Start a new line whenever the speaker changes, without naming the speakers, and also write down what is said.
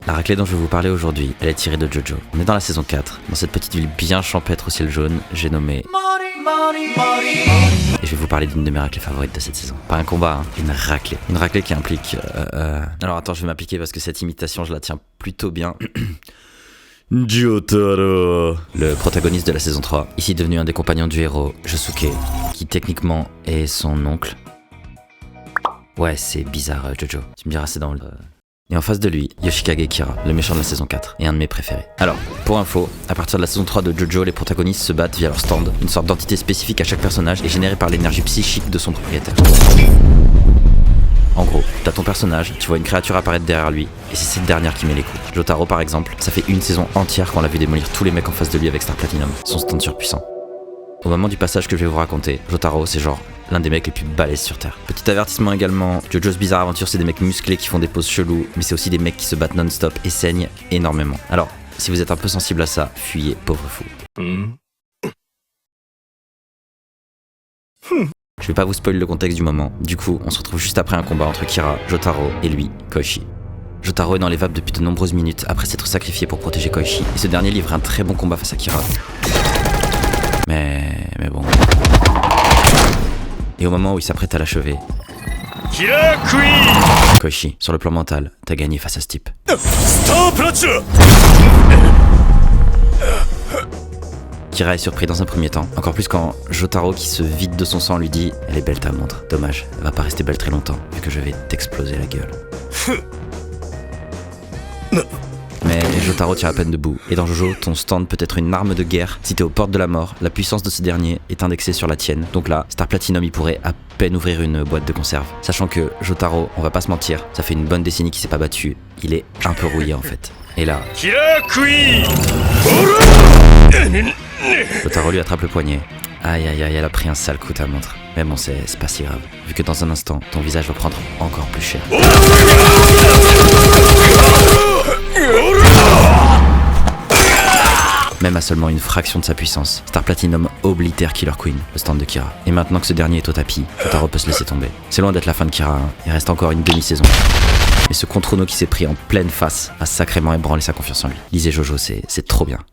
La raclée dont je vais vous parler aujourd'hui, elle est tirée de Jojo. On est dans la saison 4, dans cette petite ville bien champêtre au ciel jaune, j'ai nommé... Et je vais vous parler d'une de mes raclées favorites de cette saison. Pas un combat, hein, une raclée. Une raclée qui implique... Alors attends, je vais m'appliquer parce que cette imitation, je la tiens plutôt bien. Jotaro, le protagoniste de la saison 3, ici devenu un des compagnons du héros, Josuke, qui techniquement est son oncle. Ouais, c'est bizarre, Jojo. Tu me diras, c'est dans le... Et en face de lui, Yoshikage Kira, le méchant de la saison 4, et un de mes préférés. Alors, pour info, à partir de la saison 3 de Jojo, les protagonistes se battent via leur stand, une sorte d'entité spécifique à chaque personnage et générée par l'énergie psychique de son propriétaire. En gros, t'as ton personnage, tu vois une créature apparaître derrière lui, et c'est cette dernière qui met les coups. Jotaro par exemple, ça fait une saison entière qu'on l'a vu démolir tous les mecs en face de lui avec Star Platinum, son stand surpuissant. Au moment du passage que je vais vous raconter, Jotaro c'est genre l'un des mecs les plus balèzes sur Terre. Petit avertissement également, Jojo's Bizarre Adventure c'est des mecs musclés qui font des poses cheloues, mais c'est aussi des mecs qui se battent non-stop et saignent énormément. Alors, si vous êtes un peu sensible à ça, fuyez, pauvre fou. Je vais pas vous spoiler le contexte du moment, du coup on se retrouve juste après un combat entre Kira, Jotaro et lui, Koichi. Jotaro est dans les vapes depuis de nombreuses minutes après s'être sacrifié pour protéger Koichi, et ce dernier livre un très bon combat face à Kira. Mais bon... Et au moment où il s'apprête à l'achever... Koichi, sur le plan mental, t'as gagné face à ce type. Kira est surpris dans un premier temps, encore plus quand Jotaro qui se vide de son sang lui dit « Elle est belle ta montre, dommage, elle va pas rester belle très longtemps, vu que je vais t'exploser la gueule. » Mais Jotaro tient à peine debout, et dans Jojo, ton stand peut être une arme de guerre. Si t'es aux portes de la mort, la puissance de ce dernier est indexée sur la tienne. Donc là, Star Platinum il pourrait à peine ouvrir une boîte de conserve. Sachant que Jotaro, on va pas se mentir, ça fait une bonne décennie qu'il s'est pas battu, il est un peu rouillé en fait. Et là... Jotaro lui attrape le poignet. Aïe aïe aïe, elle a pris un sale coup ta montre. Mais bon, c'est pas si grave, vu que dans un instant, ton visage va prendre encore plus cher. Même à seulement une fraction de sa puissance, Star Platinum oblitère Killer Queen, le stand de Kira. Et maintenant que ce dernier est au tapis, Jotaro peut se laisser tomber. C'est loin d'être la fin de Kira, hein. Il reste encore une demi-saison. Mais ce contre-no qui s'est pris en pleine face a sacrément ébranlé sa confiance en lui. Lisez Jojo, c'est trop bien.